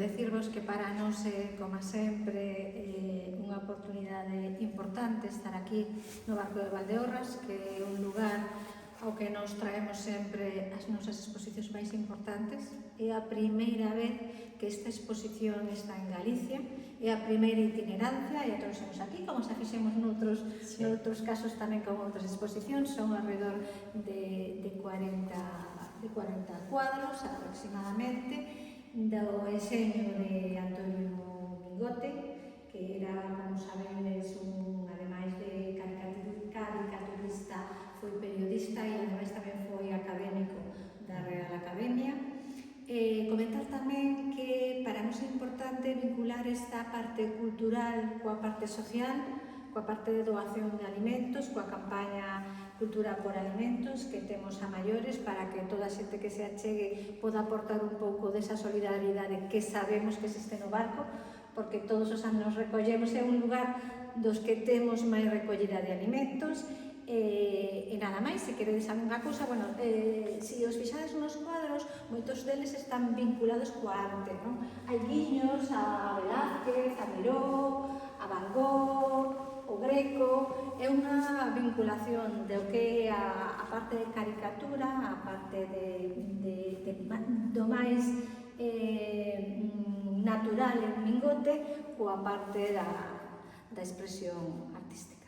Decirvos que para nós é, como sempre, unha oportunidade importante estar aquí no Barco de Valdeorras, que é un lugar ao que nos traemos sempre as nosas exposicións máis importantes. É a primeira vez que esta exposición está en Galicia, é a primeira itinerancia e a trouxemos aquí, como xa fixemos noutros casos tamén con outras exposicións. Son alrededor de 40 cuadros aproximadamente, do enseño de Antonio Mingote, que era, como sabedes, ademais de caricaturista, foi periodista e ademais tamén foi académico da Real Academia. Comentar tamén que para nós é importante vincular esta parte cultural coa parte social, coa parte de doación de alimentos, coa campaña Cultura por Alimentos que temos a maiores, para que toda a xente que se achegue poda aportar un pouco desa solidaridade que sabemos que existe no barco, porque todos os anos recollemos, é un lugar dos que temos máis recollida de alimentos. E nada máis, se queredes algunha cousa, bueno, se os fixades nos cuadros, moitos deles están vinculados coa arte, non? Hai guiños a Velázquez, a Miró, a Van Gogh, o Greco. É unha vinculación do que é a parte de caricatura, a parte do máis natural en Mingote, coa parte da expresión artística.